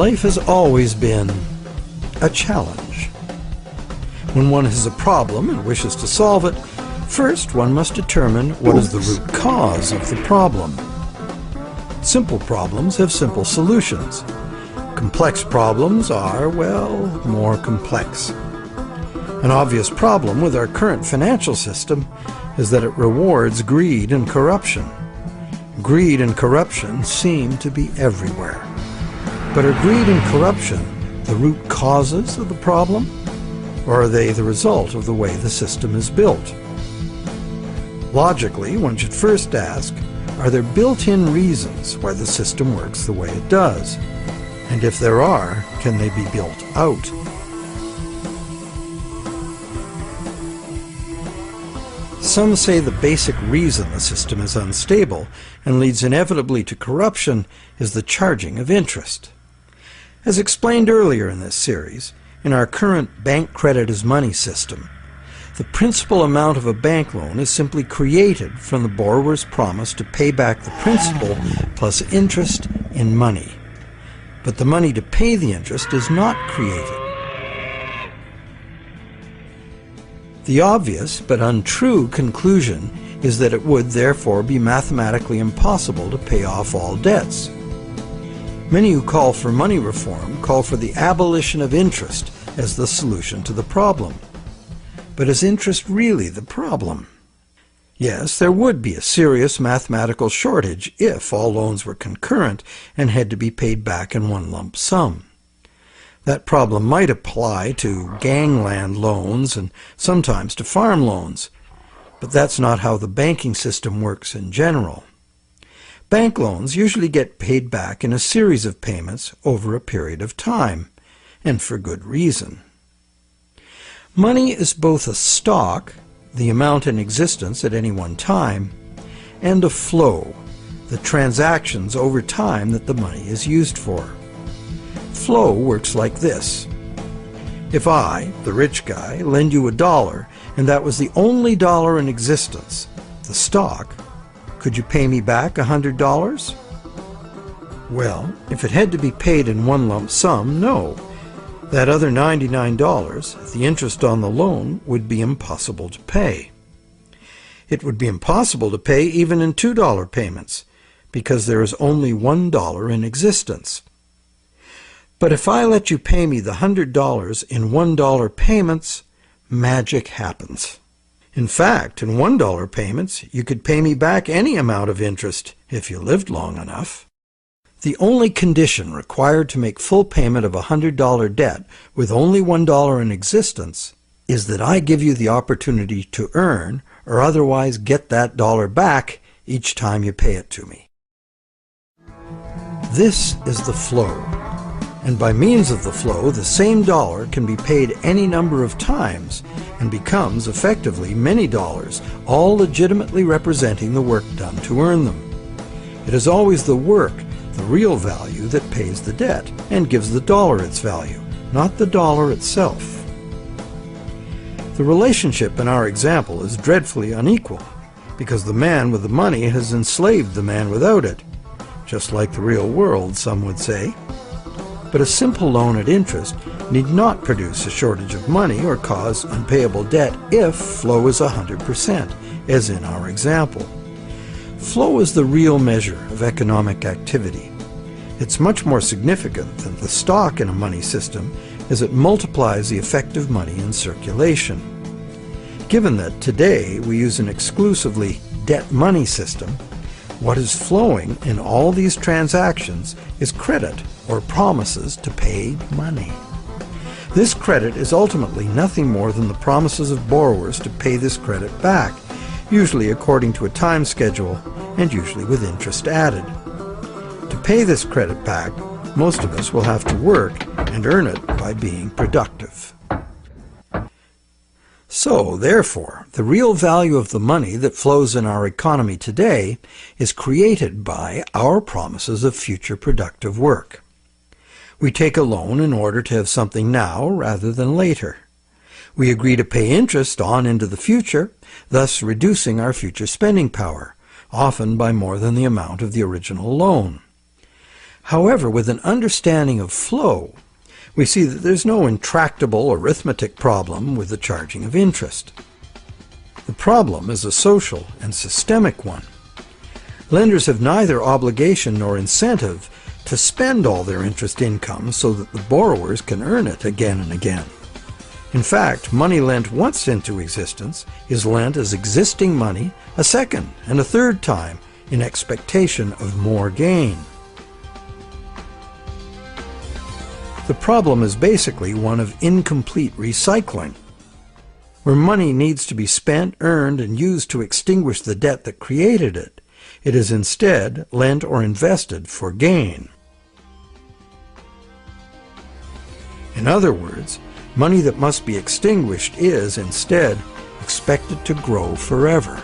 Life has always been a challenge. When one has a problem and wishes to solve it, first one must determine what is the root cause of the problem. Simple problems have simple solutions. Complex problems are, well, more complex. An obvious problem with our current financial system is that it rewards greed and corruption. Greed and corruption seem to be everywhere. But are greed and corruption the root causes of the problem, or are they the result of the way the system is built? Logically, one should first ask, are there built-in reasons why the system works the way it does? And if there are, can they be built out? Some say the basic reason the system is unstable and leads inevitably to corruption is the charging of interest. As explained earlier in this series, in our current bank credit as money system, the principal amount of a bank loan is simply created from the borrower's promise to pay back the principal plus interest in money. But the money to pay the interest is not created. The obvious but untrue conclusion is that it would therefore be mathematically impossible to pay off all debts. Many who call for money reform call for the abolition of interest as the solution to the problem. But is interest really the problem? Yes, there would be a serious mathematical shortage if all loans were concurrent and had to be paid back in one lump sum. That problem might apply to gangland loans and sometimes to farm loans, but that's not how the banking system works in general. Bank loans usually get paid back in a series of payments over a period of time, and for good reason. Money is both a stock, the amount in existence at any one time, and a flow, the transactions over time that the money is used for. Flow works like this. If I, the rich guy, lend you $1 and that was the only dollar in existence, the stock, could you pay me back $100? Well, if it had to be paid in one lump sum, no. That other $99, the interest on the loan, would be impossible to pay. It would be impossible to pay even in $2 payments, because there is only $1 in existence. But if I let you pay me the $100 in $1 payments, magic happens. In fact, in $1 payments, you could pay me back any amount of interest if you lived long enough. The only condition required to make full payment of a $100 debt with only $1 in existence is that I give you the opportunity to earn or otherwise get that dollar back each time you pay it to me. This is the flow, and by means of the flow, the same dollar can be paid any number of times and becomes effectively many dollars, all legitimately representing the work done to earn them. It is always the work, the real value, that pays the debt and gives the dollar its value, not the dollar itself. The relationship in our example is dreadfully unequal, because the man with the money has enslaved the man without it, just like the real world, some would say. But a simple loan at interest need not produce a shortage of money or cause unpayable debt if flow is 100%, as in our example. Flow is the real measure of economic activity. It's much more significant than the stock in a money system, as it multiplies the effective money in circulation. Given that today we use an exclusively debt money system, what is flowing in all these transactions is credit or promises to pay money. This credit is ultimately nothing more than the promises of borrowers to pay this credit back, usually according to a time schedule and usually with interest added. To pay this credit back, most of us will have to work and earn it by being productive. So, therefore, the real value of the money that flows in our economy today is created by our promises of future productive work. We take a loan in order to have something now rather than later. We agree to pay interest on into the future, thus reducing our future spending power, often by more than the amount of the original loan. However, with an understanding of flow, we see that there's no intractable arithmetic problem with the charging of interest. The problem is a social and systemic one. Lenders have neither obligation nor incentive to spend all their interest income so that the borrowers can earn it again and again. In fact, money lent once into existence is lent as existing money a second and a third time in expectation of more gain. The problem is basically one of incomplete recycling. Where money needs to be spent, earned, and used to extinguish the debt that created it, it is instead lent or invested for gain. In other words, money that must be extinguished is, instead, expected to grow forever.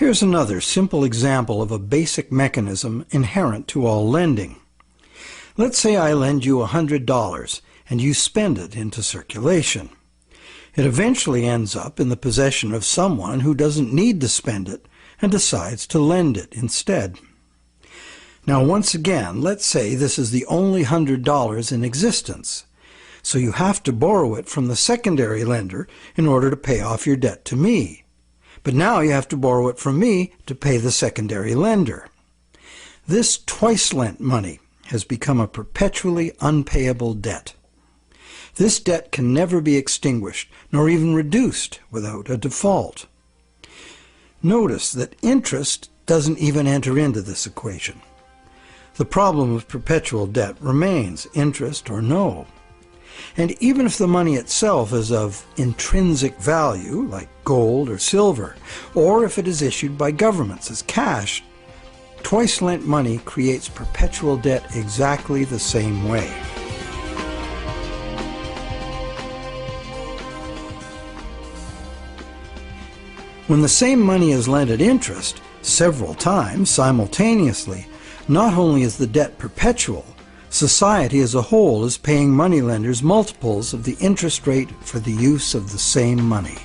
Here's another simple example of a basic mechanism inherent to all lending. Let's say I lend you $100 and you spend it into circulation. It eventually ends up in the possession of someone who doesn't need to spend it and decides to lend it instead. Now once again, let's say this is the only $100 in existence, so you have to borrow it from the secondary lender in order to pay off your debt to me. But now you have to borrow it from me to pay the secondary lender. This twice-lent money has become a perpetually unpayable debt. This debt can never be extinguished, nor even reduced without a default. Notice that interest doesn't even enter into this equation. The problem of perpetual debt remains, interest or no. And even if the money itself is of intrinsic value, like gold or silver, or if it is issued by governments as cash, twice-lent money creates perpetual debt exactly the same way. When the same money is lent at interest, several times simultaneously, not only is the debt perpetual, society as a whole is paying moneylenders multiples of the interest rate for the use of the same money.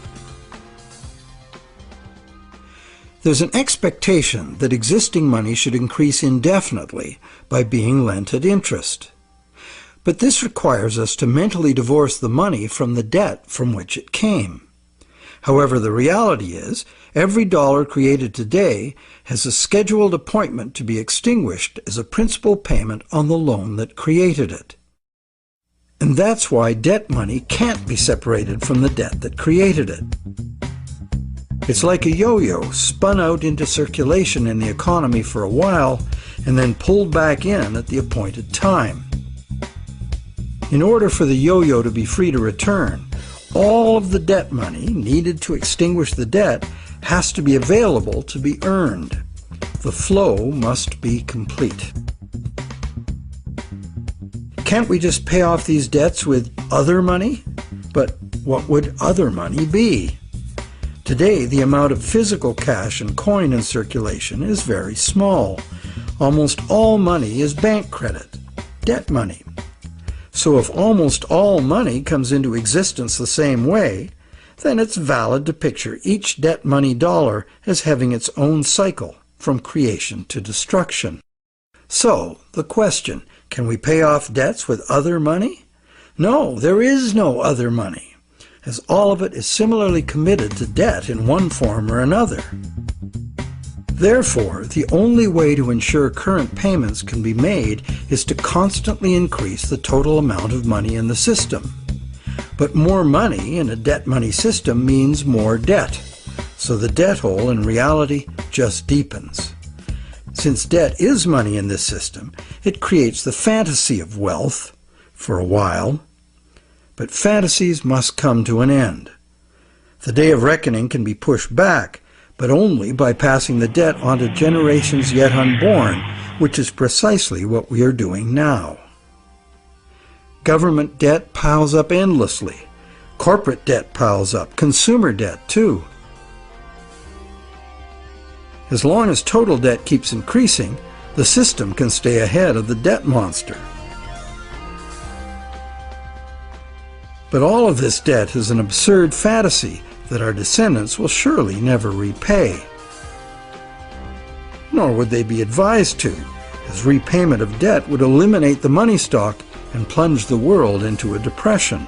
There's an expectation that existing money should increase indefinitely by being lent at interest. But this requires us to mentally divorce the money from the debt from which it came. However, the reality is, every dollar created today has a scheduled appointment to be extinguished as a principal payment on the loan that created it. And that's why debt money can't be separated from the debt that created it. It's like a yo-yo spun out into circulation in the economy for a while and then pulled back in at the appointed time. In order for the yo-yo to be free to return, all of the debt money needed to extinguish the debt has to be available to be earned. The flow must be complete. Can't we just pay off these debts with other money? But what would other money be? Today, the amount of physical cash and coin in circulation is very small. Almost all money is bank credit, debt money. So if almost all money comes into existence the same way, then it's valid to picture each debt money dollar as having its own cycle from creation to destruction. So, the question, can we pay off debts with other money? No, there is no other money, as all of it is similarly committed to debt in one form or another. Therefore, the only way to ensure current payments can be made is to constantly increase the total amount of money in the system. But more money in a debt money system means more debt, so the debt hole in reality just deepens. Since debt is money in this system, it creates the fantasy of wealth for a while, but fantasies must come to an end. The day of reckoning can be pushed back, but only by passing the debt on to generations yet unborn, which is precisely what we are doing now. Government debt piles up endlessly. Corporate debt piles up. Consumer debt, too. As long as total debt keeps increasing, the system can stay ahead of the debt monster. But all of this debt is an absurd fantasy that our descendants will surely never repay. Nor would they be advised to, as repayment of debt would eliminate the money stock and plunge the world into a depression.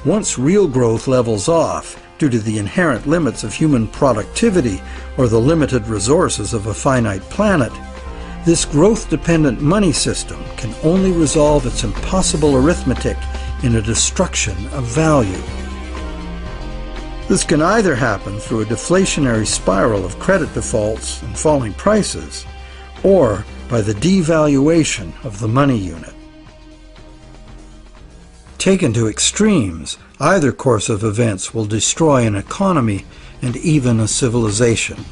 Once real growth levels off due to the inherent limits of human productivity or the limited resources of a finite planet, this growth-dependent money system can only resolve its impossible arithmetic in a destruction of value. This can either happen through a deflationary spiral of credit defaults and falling prices, or by the devaluation of the money unit. Taken to extremes, either course of events will destroy an economy and even a civilization.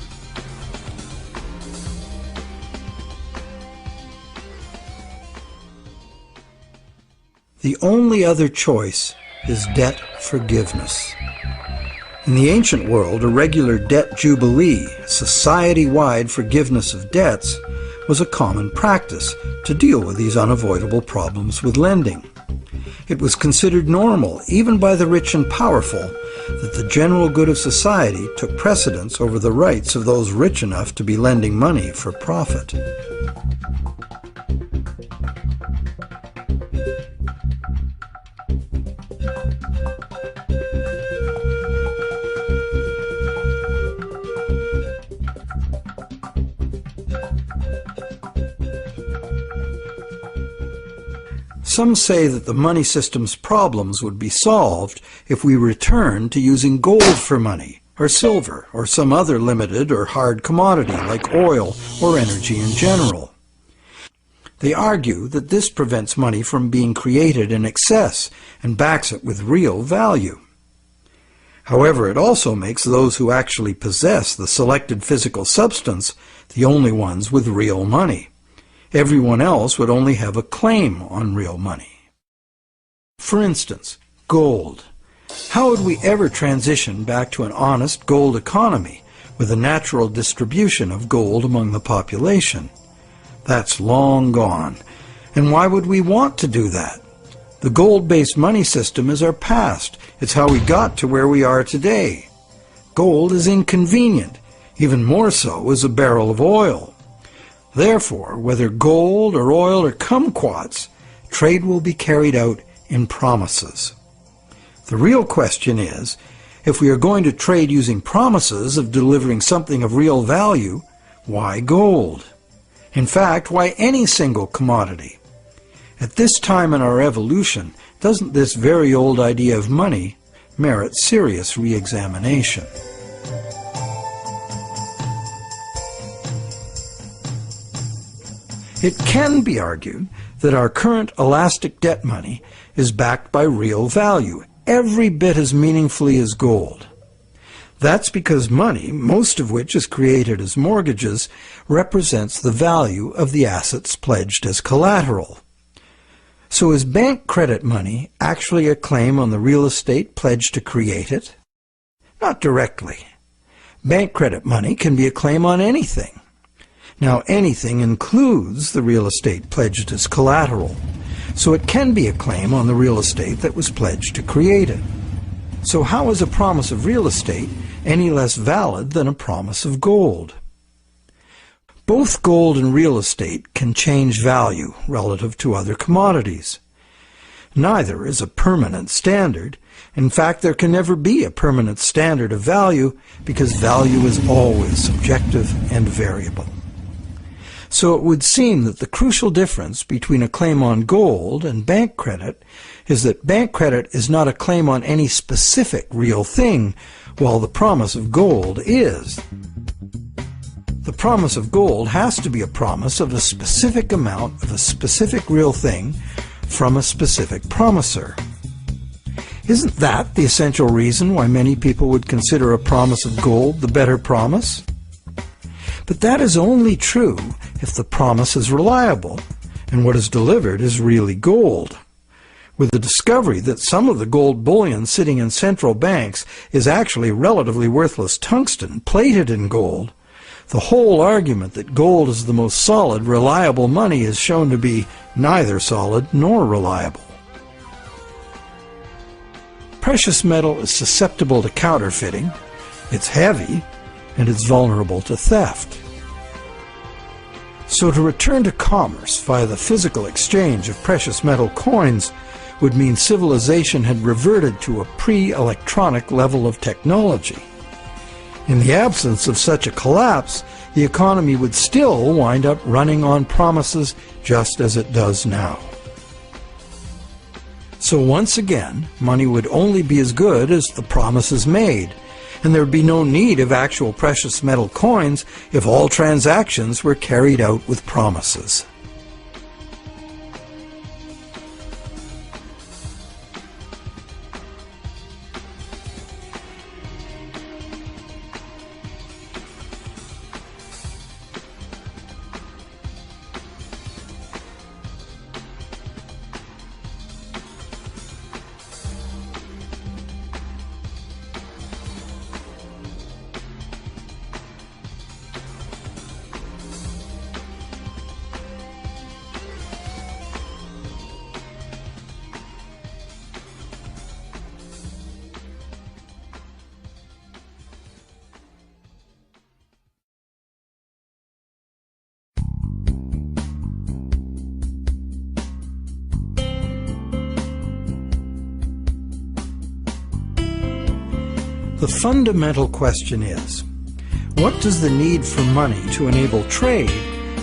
The only other choice is debt forgiveness. In the ancient world, a regular debt jubilee, society-wide forgiveness of debts, was a common practice to deal with these unavoidable problems with lending. It was considered normal, even by the rich and powerful, that the general good of society took precedence over the rights of those rich enough to be lending money for profit. Some say that the money system's problems would be solved if we returned to using gold for money, or silver, or some other limited or hard commodity like oil or energy in general. They argue that this prevents money from being created in excess and backs it with real value. However, it also makes those who actually possess the selected physical substance the only ones with real money. Everyone else would only have a claim on real money. For instance, gold. How would we ever transition back to an honest gold economy with a natural distribution of gold among the population? That's long gone. And why would we want to do that? The gold-based money system is our past. It's how we got to where we are today. Gold is inconvenient. Even more so is a barrel of oil. Therefore, whether gold or oil or kumquats, trade will be carried out in promises. The real question is, if we are going to trade using promises of delivering something of real value, why gold? In fact, why any single commodity? At this time in our evolution, doesn't this very old idea of money merit serious re-examination? It can be argued that our current elastic debt money is backed by real value, every bit as meaningfully as gold. That's because money, most of which is created as mortgages, represents the value of the assets pledged as collateral. So is bank credit money actually a claim on the real estate pledged to create it? Not directly. Bank credit money can be a claim on anything. Now, anything includes the real estate pledged as collateral, so it can be a claim on the real estate that was pledged to create it. So how is a promise of real estate any less valid than a promise of gold? Both gold and real estate can change value relative to other commodities. Neither is a permanent standard. In fact, there can never be a permanent standard of value because value is always subjective and variable. So it would seem that the crucial difference between a claim on gold and bank credit is that bank credit is not a claim on any specific real thing, while the promise of gold is. The promise of gold has to be a promise of a specific amount of a specific real thing from a specific promiser. Isn't that the essential reason why many people would consider a promise of gold the better promise? But that is only true if the promise is reliable and what is delivered is really gold. with the discovery that some of the gold bullion sitting in central banks is actually relatively worthless tungsten plated in gold, the whole argument that gold is the most solid, reliable money is shown to be neither solid nor reliable. Precious metal is susceptible to counterfeiting, it's heavy, and it's vulnerable to theft. So to return to commerce via the physical exchange of precious metal coins would mean civilization had reverted to a pre-electronic level of technology. In the absence of such a collapse, the economy would still wind up running on promises just as it does now. So once again, money would only be as good as the promises made, and there would be no need of actual precious metal coins if all transactions were carried out with promises. The fundamental question is, what does the need for money to enable trade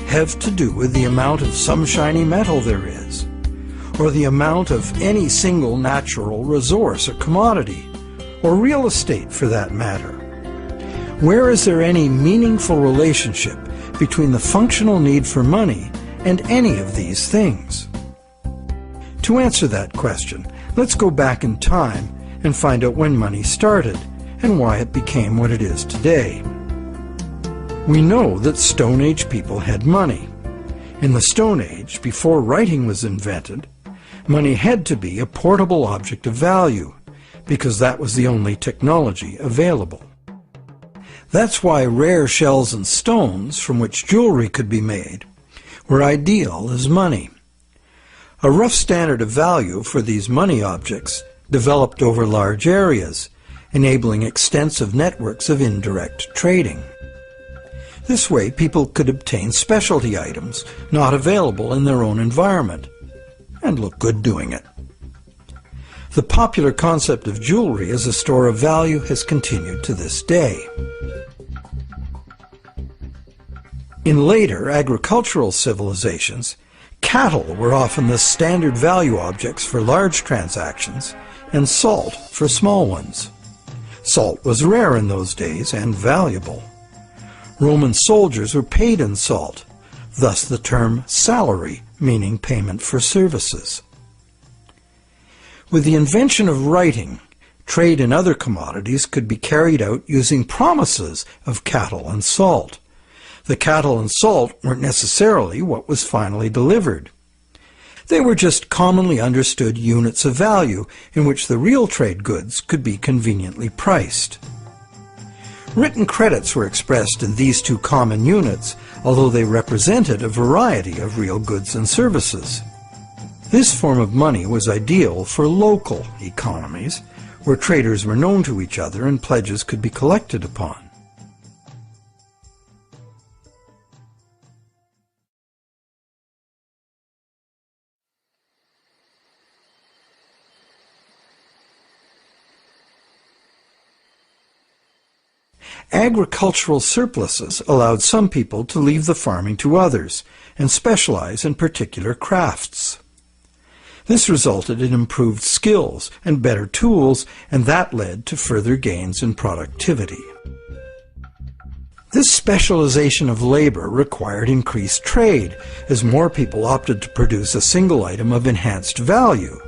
have to do with the amount of some shiny metal there is, or the amount of any single natural resource or commodity, or real estate for that matter? Where is there any meaningful relationship between the functional need for money and any of these things? To answer that question, let's go back in time and find out when money started and why it became what it is today. We know that Stone Age people had money. In the Stone Age, before writing was invented, money had to be a portable object of value, because that was the only technology available. That's why rare shells and stones, from which jewelry could be made, were ideal as money. A rough standard of value for these money objects developed over large areas, enabling extensive networks of indirect trading. This way, people could obtain specialty items not available in their own environment, and look good doing it. The popular concept of jewelry as a store of value has continued to this day. In later agricultural civilizations, cattle were often the standard value objects for large transactions, and salt for small ones. Salt was rare in those days and valuable. Roman soldiers were paid in salt, thus the term salary, meaning payment for services. With the invention of writing, trade in other commodities could be carried out using promises of cattle and salt. The cattle and salt weren't necessarily what was finally delivered. They were just commonly understood units of value in which the real trade goods could be conveniently priced. Written credits were expressed in these two common units, although they represented a variety of real goods and services. This form of money was ideal for local economies, where traders were known to each other and pledges could be collected upon. Agricultural surpluses allowed some people to leave the farming to others and specialize in particular crafts. This resulted in improved skills and better tools, and that led to further gains in productivity. This specialization of labor required increased trade, as more people opted to produce a single item of enhanced value.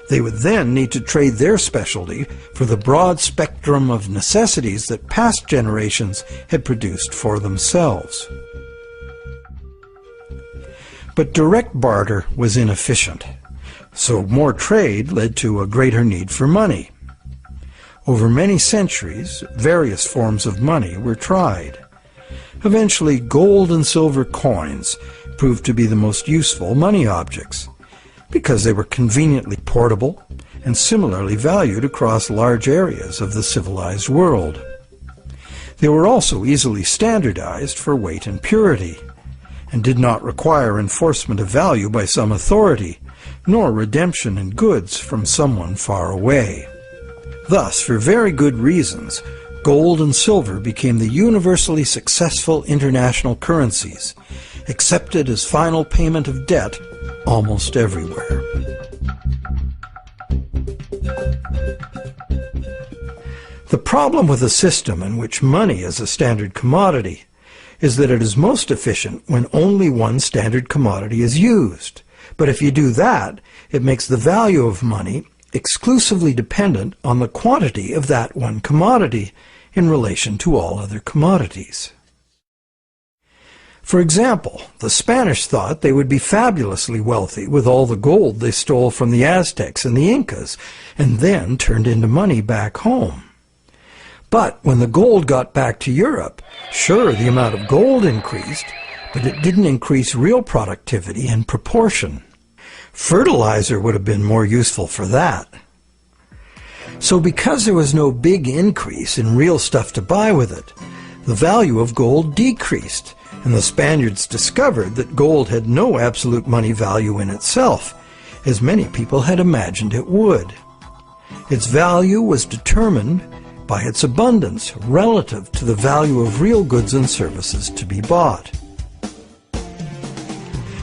They would then need to trade their specialty for the broad spectrum of necessities that past generations had produced for themselves. But direct barter was inefficient. So more trade led to a greater need for money. Over many centuries, various forms of money were tried. Eventually, gold and silver coins proved to be the most useful money objects because they were conveniently portable and similarly valued across large areas of the civilized world. They were also easily standardized for weight and purity, and did not require enforcement of value by some authority, nor redemption in goods from someone far away. Thus, for very good reasons, gold and silver became the universally successful international currencies, accepted as final payment of debt almost everywhere. The problem with a system in which money is a standard commodity is that it is most efficient when only one standard commodity is used. But if you do that, it makes the value of money exclusively dependent on the quantity of that one commodity in relation to all other commodities. For example, the Spanish thought they would be fabulously wealthy with all the gold they stole from the Aztecs and the Incas, and then turned into money back home. But when the gold got back to Europe, sure, the amount of gold increased, but it didn't increase real productivity in proportion. Fertilizer would have been more useful for that. So because there was no big increase in real stuff to buy with it, the value of gold decreased, and the Spaniards discovered that gold had no absolute money value in itself, as many people had imagined it would. Its value was determined by its abundance relative to the value of real goods and services to be bought.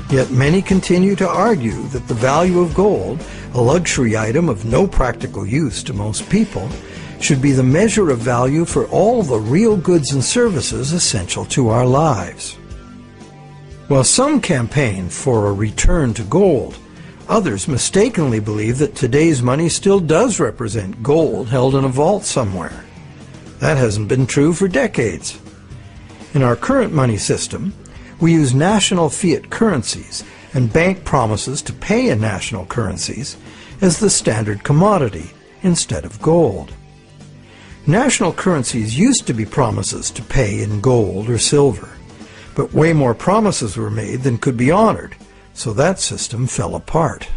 Yet many continue to argue that the value of gold, a luxury item of no practical use to most people, should be the measure of value for all the real goods and services essential to our lives. While some campaign for a return to gold, others mistakenly believe that today's money still does represent gold held in a vault somewhere. That hasn't been true for decades. In our current money system, we use national fiat currencies and bank promises to pay in national currencies as the standard commodity instead of gold. National currencies used to be promises to pay in gold or silver, but way more promises were made than could be honored, so that system fell apart.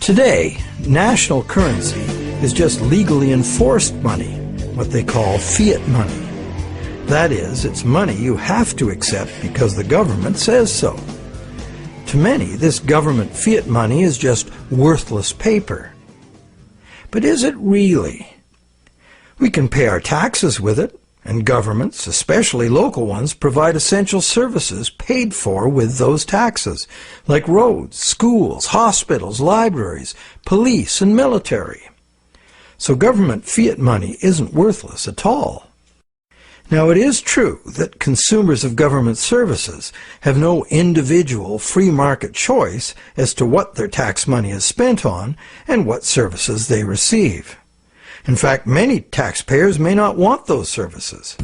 Today, national currency is just legally enforced money, what they call fiat money. That is, it's money you have to accept because the government says so. To many, this government fiat money is just worthless paper. But is it really? We can pay our taxes with it, and governments, especially local ones, provide essential services paid for with those taxes, like roads, schools, hospitals, libraries, police, and military. So government fiat money isn't worthless at all. Now, it is true that consumers of government services have no individual free market choice as to what their tax money is spent on and what services they receive. In fact, many taxpayers may not want those services.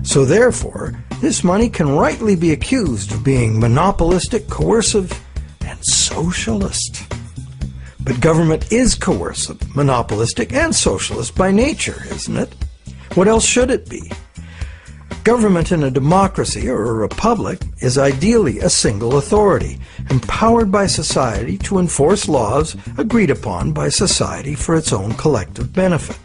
So therefore, this money can rightly be accused of being monopolistic, coercive, and socialist. But government is coercive, monopolistic, and socialist by nature, isn't it? What else should it be? Government in a democracy or a republic is ideally a single authority, empowered by society to enforce laws agreed upon by society for its own collective benefit.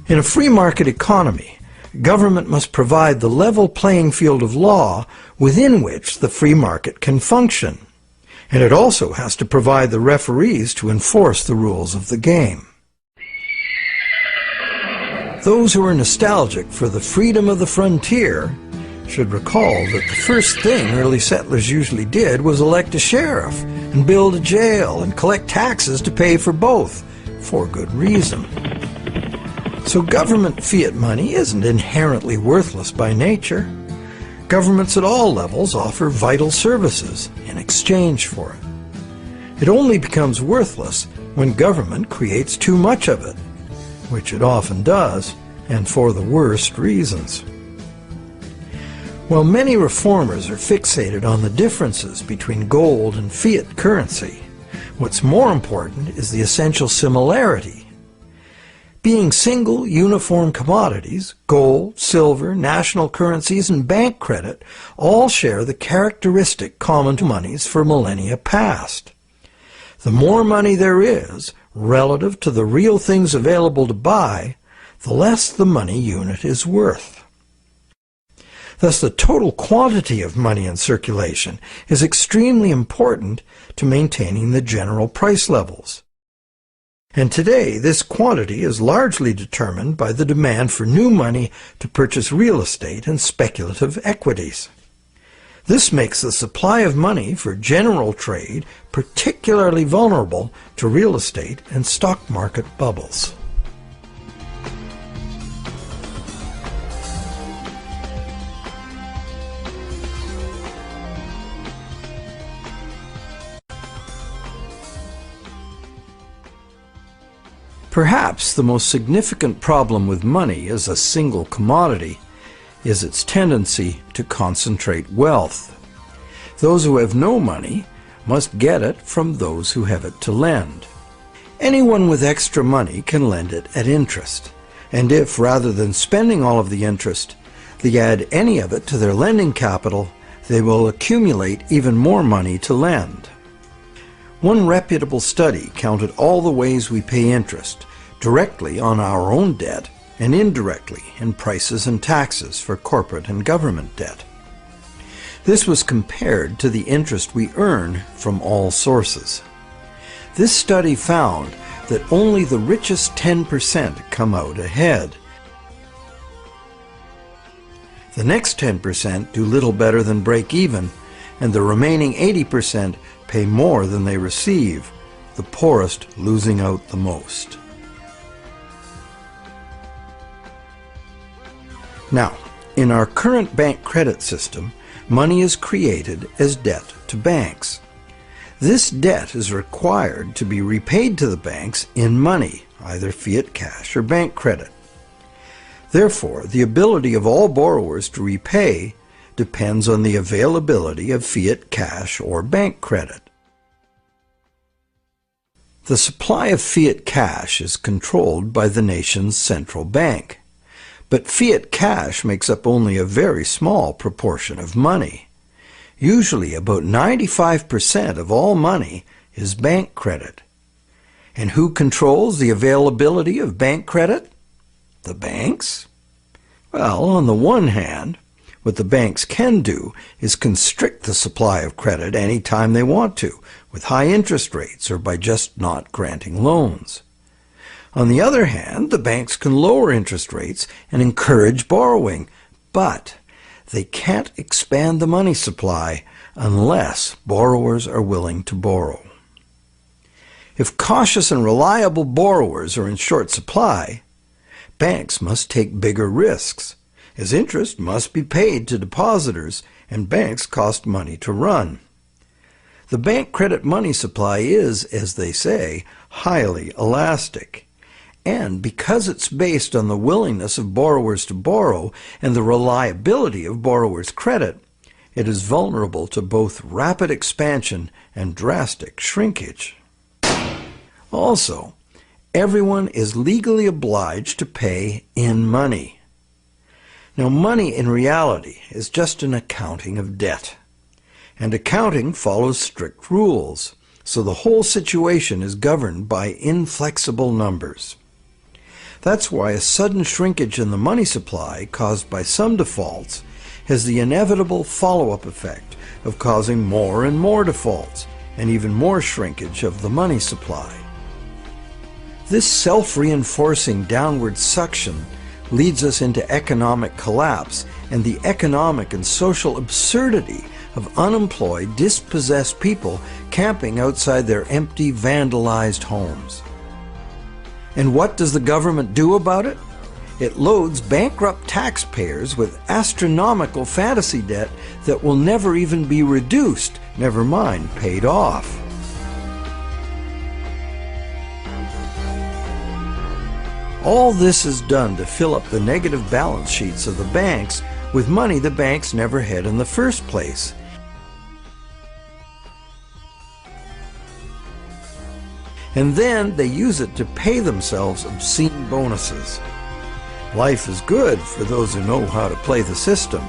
In a free market economy, government must provide the level playing field of law within which the free market can function. And it also has to provide the referees to enforce the rules of the game. Those who are nostalgic for the freedom of the frontier should recall that the first thing early settlers usually did was elect a sheriff and build a jail and collect taxes to pay for both, for good reason. So government fiat money isn't inherently worthless by nature. Governments at all levels offer vital services in exchange for it. It only becomes worthless when government creates too much of it, which it often does, and for the worst reasons. While many reformers are fixated on the differences between gold and fiat currency, what's more important is the essential similarity. Being single, uniform commodities, gold, silver, national currencies, and bank credit all share the characteristic common to monies for millennia past. The more money there is, relative to the real things available to buy, the less the money unit is worth. Thus, the total quantity of money in circulation is extremely important to maintaining the general price levels. And today, this quantity is largely determined by the demand for new money to purchase real estate and speculative equities. This makes the supply of money for general trade particularly vulnerable to real estate and stock market bubbles. Perhaps the most significant problem with money as a single commodity is its tendency to concentrate wealth. Those who have no money must get it from those who have it to lend. Anyone with extra money can lend it at interest, and if, rather than spending all of the interest, they add any of it to their lending capital, they will accumulate even more money to lend. One reputable study counted all the ways we pay interest, directly on our own debt and indirectly in prices and taxes for corporate and government debt. This was compared to the interest we earn from all sources. This study found that only the richest 10% come out ahead. The next 10% do little better than break even, and the remaining 80% pay more than they receive, the poorest losing out the most. Now, in our current bank credit system, money is created as debt to banks. This debt is required to be repaid to the banks in money, either fiat cash or bank credit. Therefore, the ability of all borrowers to repay depends on the availability of fiat cash or bank credit. The supply of fiat cash is controlled by the nation's central bank, but fiat cash makes up only a very small proportion of money. Usually about 95% of all money is bank credit. And who controls the availability of bank credit? The banks? Well, on the one hand, what the banks can do is constrict the supply of credit any time they want to, with high interest rates or by just not granting loans. On the other hand, the banks can lower interest rates and encourage borrowing, but they can't expand the money supply unless borrowers are willing to borrow. If cautious and reliable borrowers are in short supply, banks must take bigger risks, as interest must be paid to depositors and banks cost money to run. The bank credit money supply is, as they say, highly elastic. And because it's based on the willingness of borrowers to borrow and the reliability of borrowers' credit, it is vulnerable to both rapid expansion and drastic shrinkage. Also, everyone is legally obliged to pay in money. Now, money in reality is just an accounting of debt, and accounting follows strict rules, so the whole situation is governed by inflexible numbers. That's why a sudden shrinkage in the money supply caused by some defaults has the inevitable follow-up effect of causing more and more defaults and even more shrinkage of the money supply. This self-reinforcing downward suction leads us into economic collapse and the economic and social absurdity of unemployed, dispossessed people camping outside their empty, vandalized homes. And what does the government do about it? It loads bankrupt taxpayers with astronomical fantasy debt that will never even be reduced, never mind paid off. All this is done to fill up the negative balance sheets of the banks with money the banks never had in the first place. And then they use it to pay themselves obscene bonuses. Life is good for those who know how to play the system.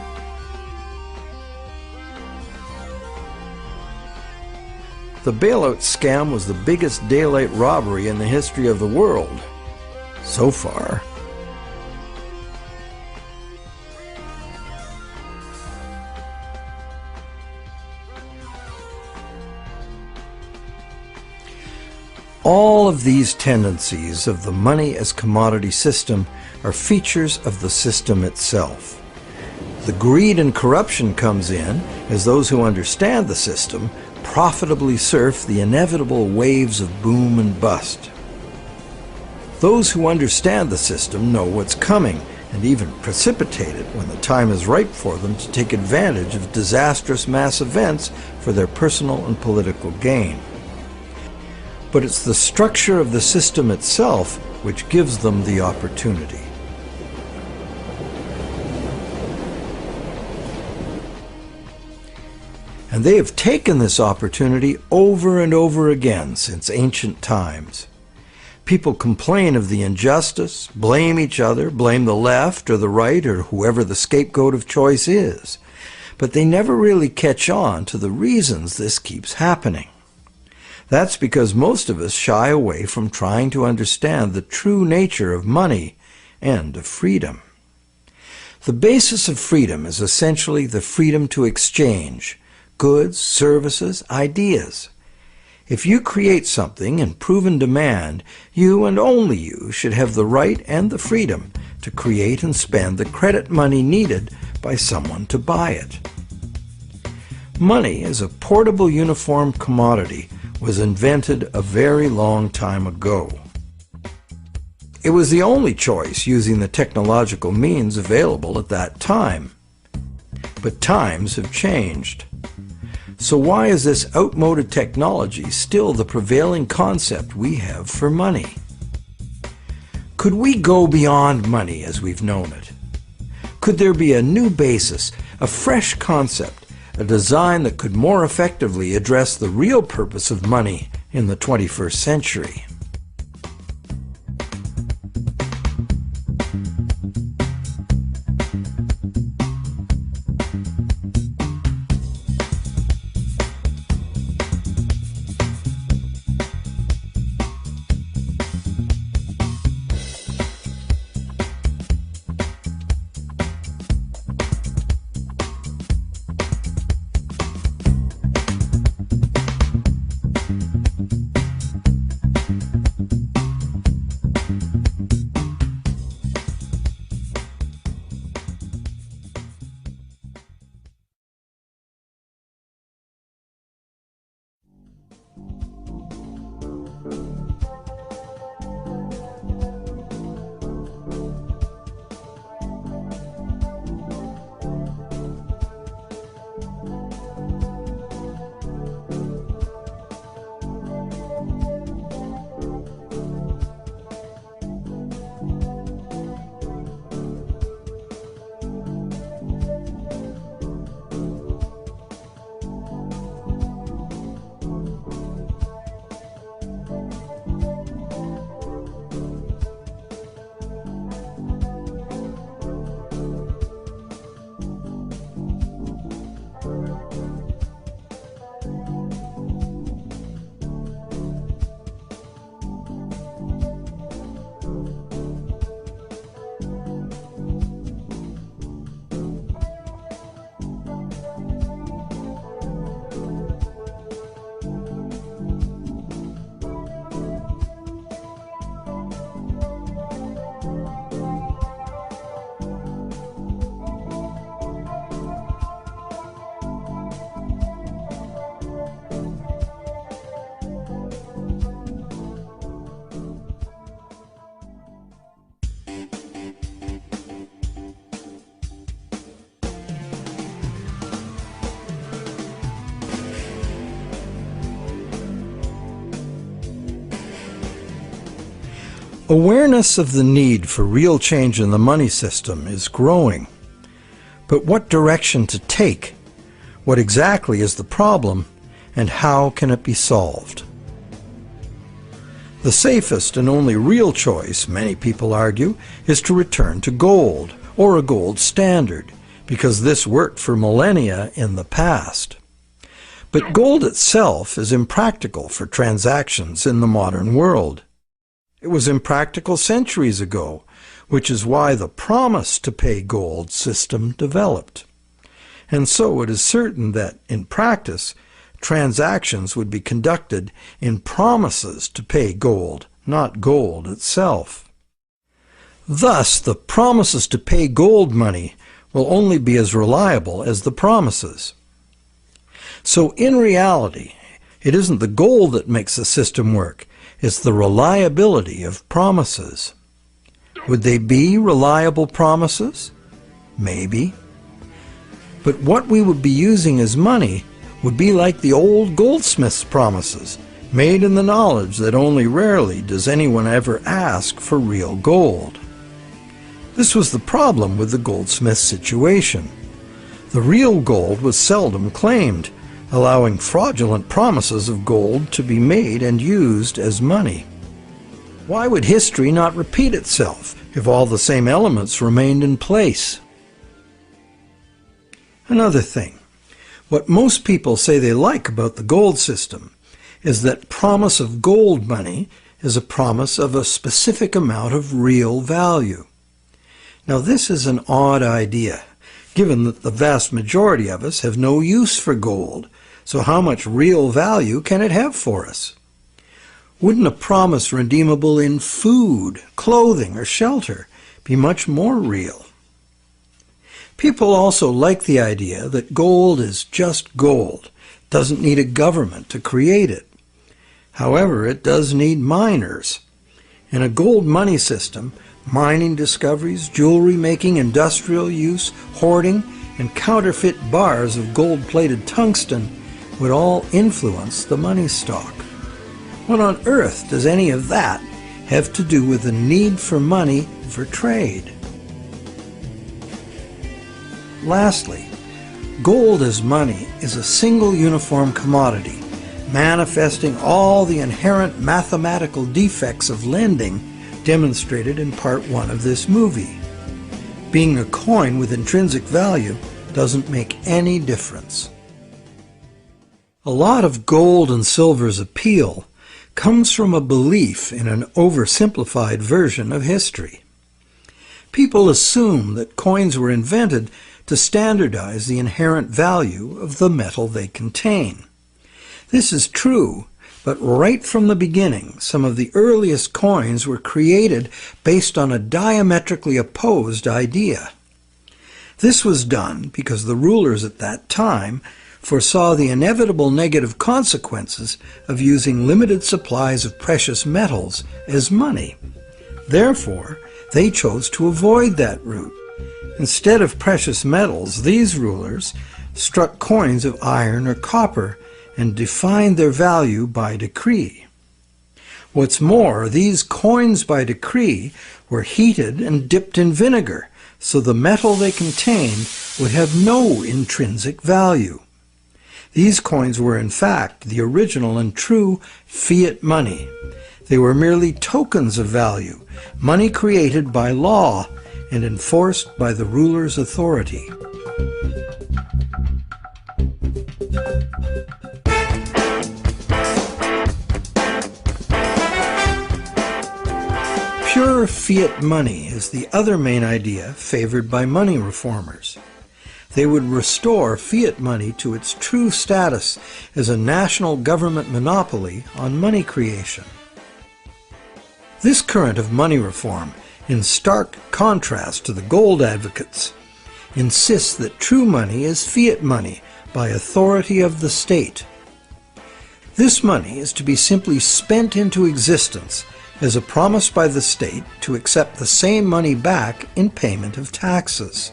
The bailout scam was the biggest daylight robbery in the history of the world. So far. All of these tendencies of the money as commodity system are features of the system itself. The greed and corruption comes in as those who understand the system profitably surf the inevitable waves of boom and bust. Those who understand the system know what's coming and even precipitate it when the time is ripe for them to take advantage of disastrous mass events for their personal and political gain. But it's the structure of the system itself which gives them the opportunity. And they have taken this opportunity over and over again since ancient times. People complain of the injustice, blame each other, blame the left or the right or whoever the scapegoat of choice is. But they never really catch on to the reasons this keeps happening. That's because most of us shy away from trying to understand the true nature of money and of freedom. The basis of freedom is essentially the freedom to exchange goods, services, ideas. If you create something in proven demand, you and only you should have the right and the freedom to create and spend the credit money needed by someone to buy it. Money as a portable uniform commodity was invented a very long time ago. It was the only choice using the technological means available at that time. But times have changed. So why is this outmoded technology still the prevailing concept we have for money? Could we go beyond money as we've known it? Could there be a new basis, a fresh concept, a design that could more effectively address the real purpose of money in the 21st century? Awareness of the need for real change in the money system is growing. But what direction to take? What exactly is the problem, and how can it be solved? The safest and only real choice, many people argue, is to return to gold, or a gold standard, because this worked for millennia in the past. But gold itself is impractical for transactions in the modern world. It was impractical centuries ago, which is why the promise to pay gold system developed. And so it is certain that, in practice, transactions would be conducted in promises to pay gold, not gold itself. Thus, the promises to pay gold money will only be as reliable as the promises. So in reality, it isn't the gold that makes the system work, it's the reliability of promises. Would they be reliable promises? Maybe. But what we would be using as money would be like the old goldsmith's promises, made in the knowledge that only rarely does anyone ever ask for real gold. This was the problem with the goldsmith situation. The real gold was seldom claimed, allowing fraudulent promises of gold to be made and used as money. Why would history not repeat itself if all the same elements remained in place? Another thing, what most people say they like about the gold system is that promise of gold money is a promise of a specific amount of real value. Now this is an odd idea, given that the vast majority of us have no use for gold, so how much real value can it have for us? Wouldn't a promise redeemable in food, clothing, or shelter be much more real? People also like the idea that gold is just gold, doesn't need a government to create it. However, it does need miners. In a gold money system, mining discoveries, jewelry making, industrial use, hoarding, and counterfeit bars of gold-plated tungsten would all influence the money stock. What on earth does any of that have to do with the need for money for trade? Lastly, gold as money is a single uniform commodity, manifesting all the inherent mathematical defects of lending demonstrated in Part 1 of this movie. Being a coin with intrinsic value doesn't make any difference. A lot of gold and silver's appeal comes from a belief in an oversimplified version of history. People assume that coins were invented to standardize the inherent value of the metal they contain. This is true, but right from the beginning, some of the earliest coins were created based on a diametrically opposed idea. This was done because the rulers at that time foresaw the inevitable negative consequences of using limited supplies of precious metals as money. Therefore, they chose to avoid that route. Instead of precious metals, these rulers struck coins of iron or copper and defined their value by decree. What's more, these coins by decree were heated and dipped in vinegar, so the metal they contained would have no intrinsic value. These coins were in fact the original and true fiat money. They were merely tokens of value, money created by law and enforced by the ruler's authority. Pure fiat money is the other main idea favored by money reformers. They would restore fiat money to its true status as a national government monopoly on money creation. This current of money reform, in stark contrast to the gold advocates, insists that true money is fiat money by authority of the state. This money is to be simply spent into existence as a promise by the state to accept the same money back in payment of taxes.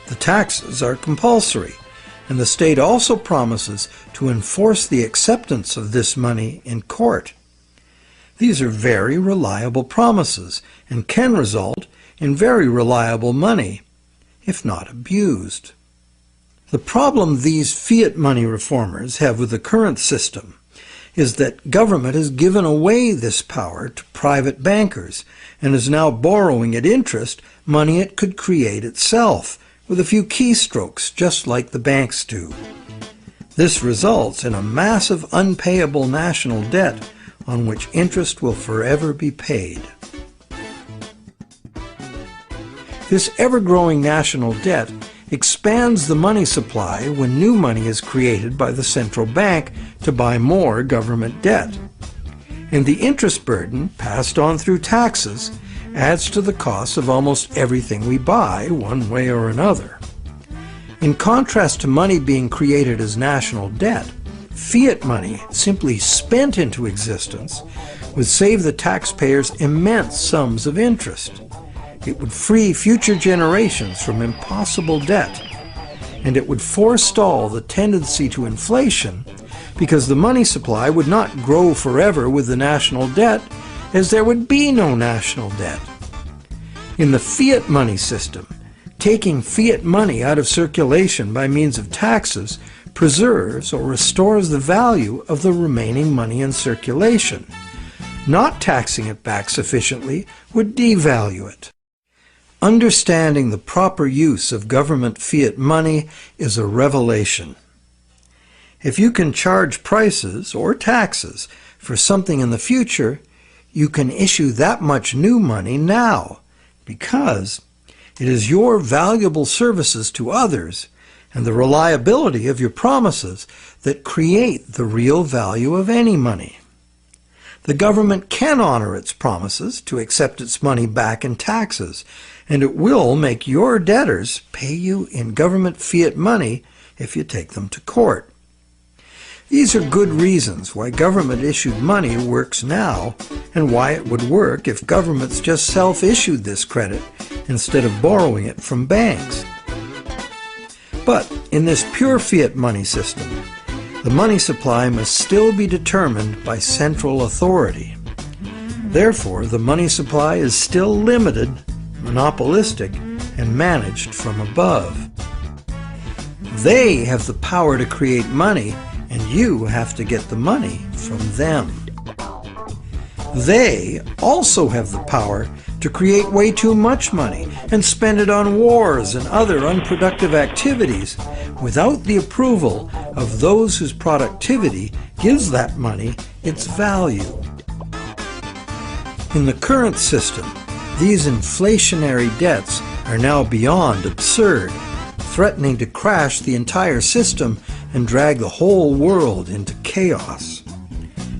The taxes are compulsory, and the state also promises to enforce the acceptance of this money in court. These are very reliable promises and can result in very reliable money. if not abused. The problem these fiat money reformers have with the current system is that government has given away this power to private bankers and is now borrowing at interest money it could create itself with a few keystrokes, just like the banks do. This results in a massive unpayable national debt on which interest will forever be paid. This ever-growing national debt expands the money supply when new money is created by the central bank to buy more government debt. And the interest burden, passed on through taxes, adds to the cost of almost everything we buy, one way or another. In contrast to money being created as national debt, fiat money, simply spent into existence, would save the taxpayers immense sums of interest. It would free future generations from impossible debt, and it would forestall the tendency to inflation because the money supply would not grow forever with the national debt, as there would be no national debt. In the fiat money system, taking fiat money out of circulation by means of taxes preserves or restores the value of the remaining money in circulation. Not taxing it back sufficiently would devalue it. Understanding the proper use of government fiat money is a revelation. If you can charge prices or taxes for something in the future, you can issue that much new money now, because it is your valuable services to others and the reliability of your promises that create the real value of any money. The government can honor its promises to accept its money back in taxes, and it will make your debtors pay you in government fiat money if you take them to court. These are good reasons why government-issued money works now, and why it would work if governments just self-issued this credit instead of borrowing it from banks. But in this pure fiat money system, the money supply must still be determined by central authority. Therefore, the money supply is still limited, monopolistic, and managed from above. They have the power to create money, and you have to get the money from them. They also have the power to create way too much money and spend it on wars and other unproductive activities without the approval of those whose productivity gives that money its value. In the current system, these inflationary debts are now beyond absurd, threatening to crash the entire system and drag the whole world into chaos.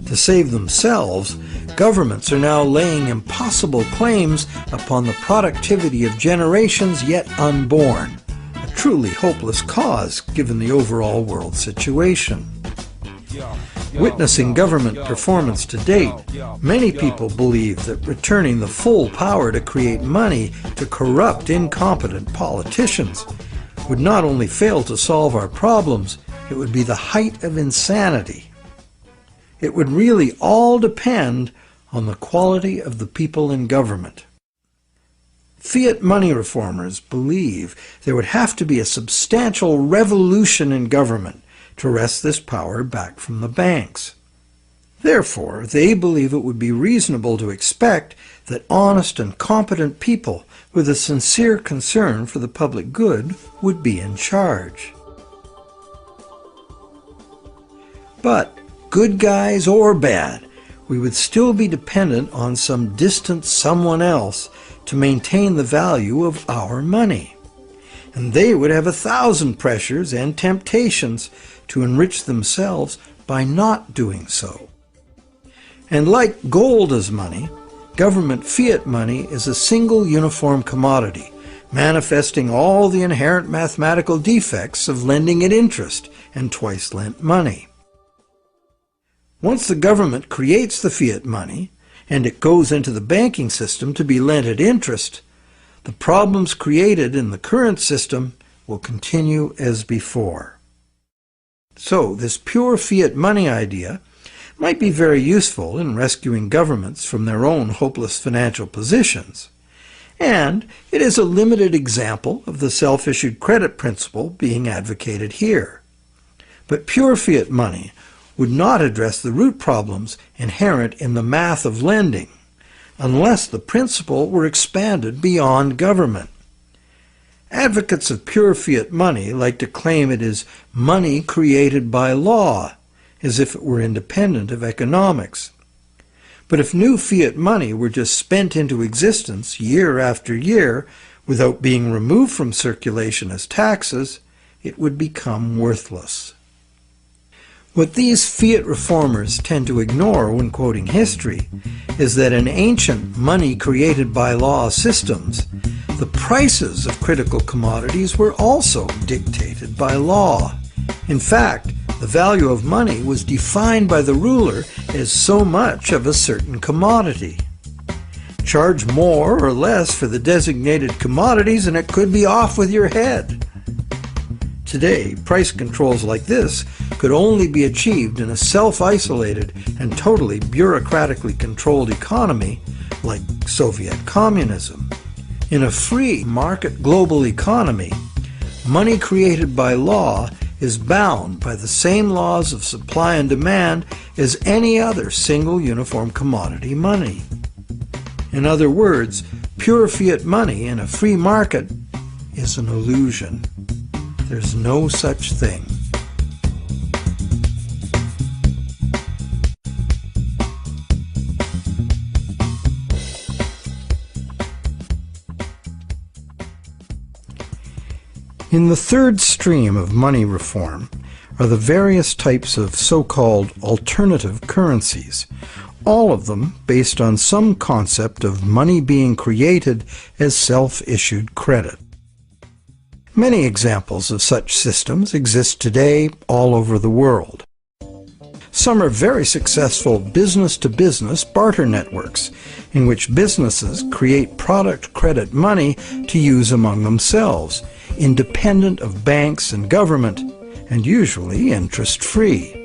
To save themselves, governments are now laying impossible claims upon the productivity of generations yet unborn, a truly hopeless cause given the overall world situation. Witnessing government performance to date, many people believe that returning the full power to create money to corrupt, incompetent politicians would not only fail to solve our problems, it would be the height of insanity. It would really all depend on the quality of the people in government. Fiat money reformers believe there would have to be a substantial revolution in government to wrest this power back from the banks. Therefore, they believe it would be reasonable to expect that honest and competent people with a sincere concern for the public good would be in charge. But, good guys or bad, we would still be dependent on some distant someone else to maintain the value of our money. And they would have 1,000 pressures and temptations to enrich themselves by not doing so. And like gold as money, government fiat money is a single uniform commodity, manifesting all the inherent mathematical defects of lending at interest and twice lent money. Once the government creates the fiat money, and it goes into the banking system to be lent at interest, the problems created in the current system will continue as before. So, this pure fiat money idea might be very useful in rescuing governments from their own hopeless financial positions, and it is a limited example of the self-issued credit principle being advocated here. But pure fiat money would not address the root problems inherent in the math of lending, unless the principle were expanded beyond government. Advocates of pure fiat money like to claim it is money created by law, as if it were independent of economics. But if new fiat money were just spent into existence year after year without being removed from circulation as taxes, it would become worthless. What these fiat reformers tend to ignore when quoting history is that in ancient money created by law systems, the prices of critical commodities were also dictated by law. In fact, the value of money was defined by the ruler as so much of a certain commodity. Charge more or less for the designated commodities and it could be off with your head. Today, price controls like this could only be achieved in a self-isolated and totally bureaucratically controlled economy like Soviet communism. In a free market global economy, money created by law is bound by the same laws of supply and demand as any other single uniform commodity money. In other words, pure fiat money in a free market is an illusion. There's no such thing. In the third stream of money reform are the various types of so-called alternative currencies, all of them based on some concept of money being created as self-issued credit. Many examples of such systems exist today all over the world. Some are very successful business-to-business barter networks, in which businesses create product credit money to use among themselves, independent of banks and government, and usually interest-free.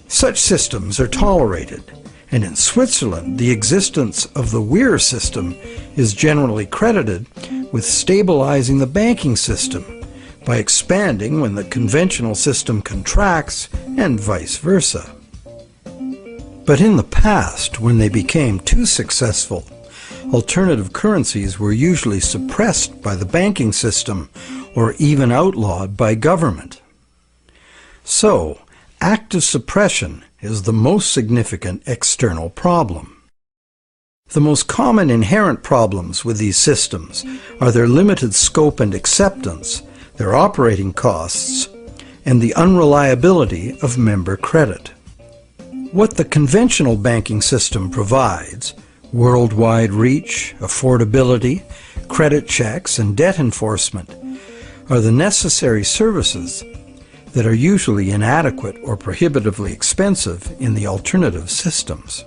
Such systems are tolerated, and in Switzerland the existence of the Weir system is generally credited with stabilizing the banking system by expanding when the conventional system contracts and vice versa. But in the past, when they became too successful, alternative currencies were usually suppressed by the banking system or even outlawed by government. So, active suppression is the most significant external problem. The most common inherent problems with these systems are their limited scope and acceptance, their operating costs, and the unreliability of member credit. What the conventional banking system provides, worldwide reach, affordability, credit checks, and debt enforcement, are the necessary services that are usually inadequate or prohibitively expensive in the alternative systems.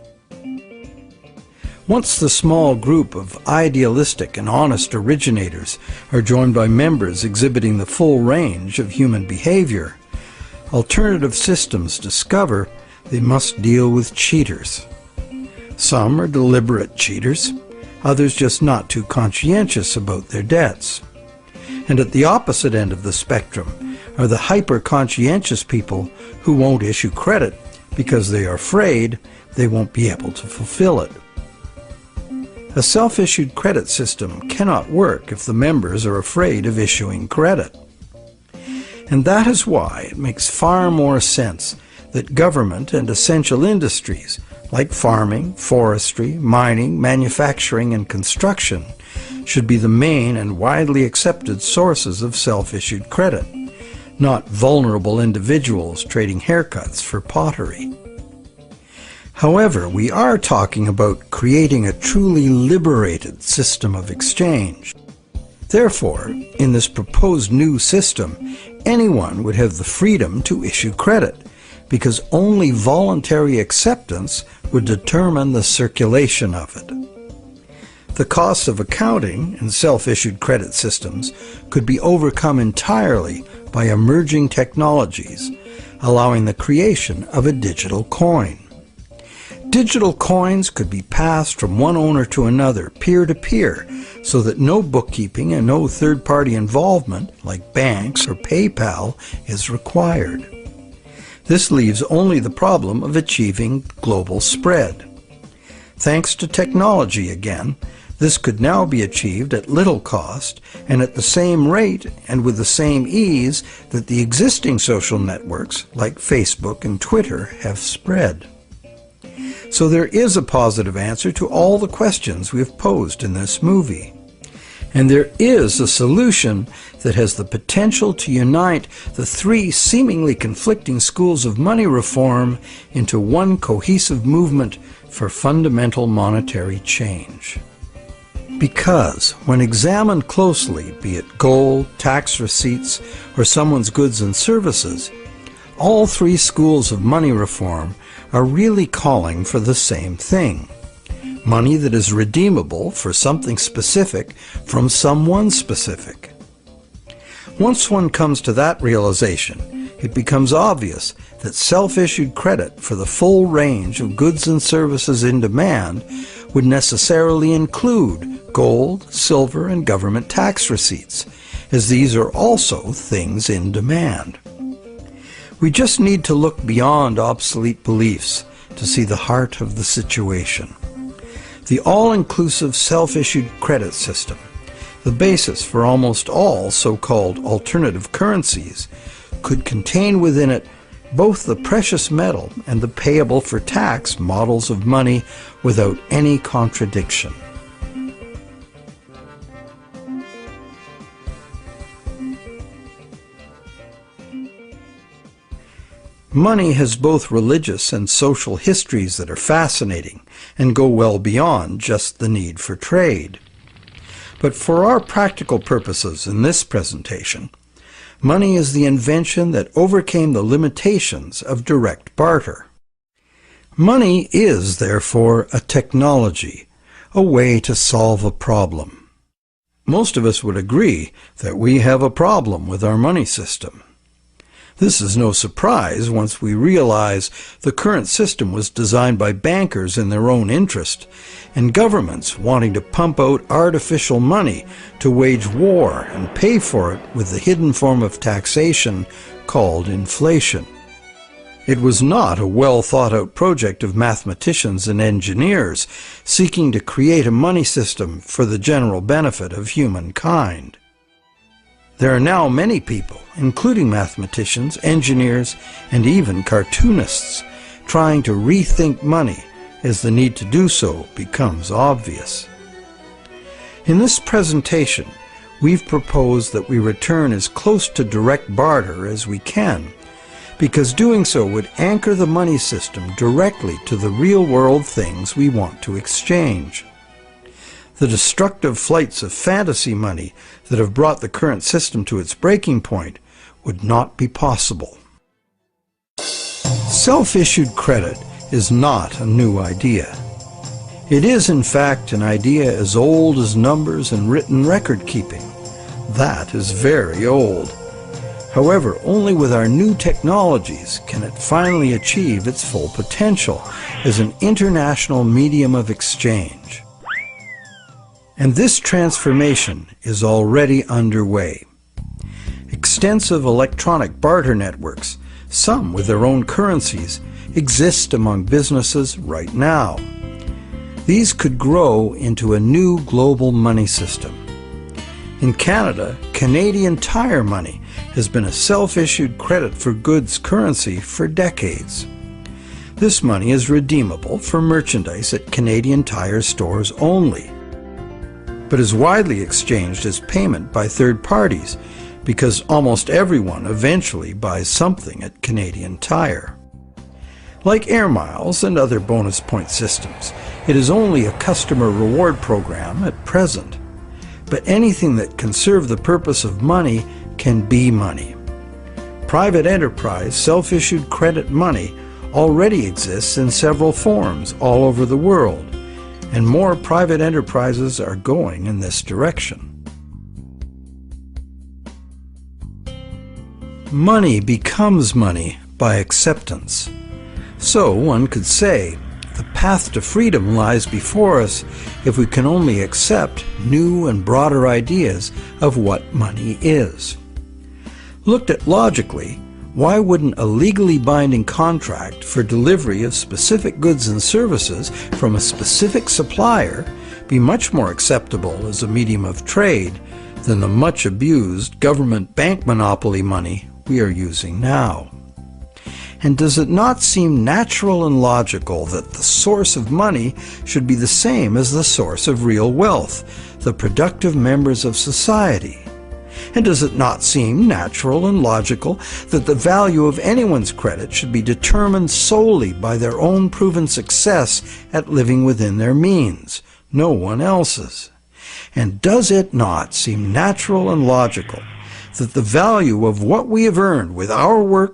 Once the small group of idealistic and honest originators are joined by members exhibiting the full range of human behavior, alternative systems discover they must deal with cheaters. Some are deliberate cheaters, others just not too conscientious about their debts. And at the opposite end of the spectrum are the hyper-conscientious people who won't issue credit because they are afraid they won't be able to fulfill it. A self-issued credit system cannot work if the members are afraid of issuing credit. And that is why it makes far more sense that government and essential industries like farming, forestry, mining, manufacturing, and construction should be the main and widely accepted sources of self-issued credit, not vulnerable individuals trading haircuts for pottery. However, we are talking about creating a truly liberated system of exchange. Therefore, in this proposed new system, anyone would have the freedom to issue credit, because only voluntary acceptance would determine the circulation of it. The costs of accounting in self-issued credit systems could be overcome entirely by emerging technologies, allowing the creation of a digital coin. Digital coins could be passed from one owner to another, peer-to-peer, so that no bookkeeping and no third-party involvement, like banks or PayPal, is required. This leaves only the problem of achieving global spread. Thanks to technology again, this could now be achieved at little cost and at the same rate and with the same ease that the existing social networks like Facebook and Twitter have spread. So there is a positive answer to all the questions we have posed in this movie. And there is a solution that has the potential to unite the three seemingly conflicting schools of money reform into one cohesive movement for fundamental monetary change. Because, when examined closely, be it gold, tax receipts, or someone's goods and services, all three schools of money reform are really calling for the same thing: money that is redeemable for something specific from someone specific. Once one comes to that realization, it becomes obvious that self-issued credit for the full range of goods and services in demand would necessarily include gold, silver, and government tax receipts, as these are also things in demand. We just need to look beyond obsolete beliefs to see the heart of the situation. The all-inclusive self-issued credit system, the basis for almost all so-called alternative currencies, could contain within it both the precious metal and the payable for tax models of money without any contradiction. Money has both religious and social histories that are fascinating and go well beyond just the need for trade. But for our practical purposes in this presentation, money is the invention that overcame the limitations of direct barter. Money is, therefore, a technology, a way to solve a problem. Most of us would agree that we have a problem with our money system. This is no surprise once we realize the current system was designed by bankers in their own interest, and governments wanting to pump out artificial money to wage war and pay for it with the hidden form of taxation called inflation. It was not a well-thought-out project of mathematicians and engineers seeking to create a money system for the general benefit of humankind. There are now many people, including mathematicians, engineers, and even cartoonists, trying to rethink money as the need to do so becomes obvious. In this presentation, we've proposed that we return as close to direct barter as we can, because doing so would anchor the money system directly to the real-world things we want to exchange. The destructive flights of fantasy money that have brought the current system to its breaking point would not be possible. Self-issued credit is not a new idea. It is, in fact, an idea as old as numbers and written record-keeping. That is very old. However, only with our new technologies can it finally achieve its full potential as an international medium of exchange. And this transformation is already underway. Extensive electronic barter networks, some with their own currencies, exist among businesses right now. These could grow into a new global money system. In Canada, Canadian Tire money has been a self-issued credit for goods currency for decades. This money is redeemable for merchandise at Canadian Tire stores only, but is widely exchanged as payment by third parties because almost everyone eventually buys something at Canadian Tire. Like air miles and other bonus point systems, it is only a customer reward program at present. But anything that can serve the purpose of money can be money. Private enterprise self-issued credit money already exists in several forms all over the world, and more private enterprises are going in this direction. Money becomes money by acceptance. So one could say, The path to freedom lies before us if we can only accept new and broader ideas of what money is. Looked at logically, why wouldn't a legally binding contract for delivery of specific goods and services from a specific supplier be much more acceptable as a medium of trade than the much abused government bank monopoly money we are using now? And does it not seem natural and logical that the source of money should be the same as the source of real wealth, the productive members of society? And does it not seem natural and logical that the value of anyone's credit should be determined solely by their own proven success at living within their means, no one else's? And does it not seem natural and logical that the value of what we have earned with our work and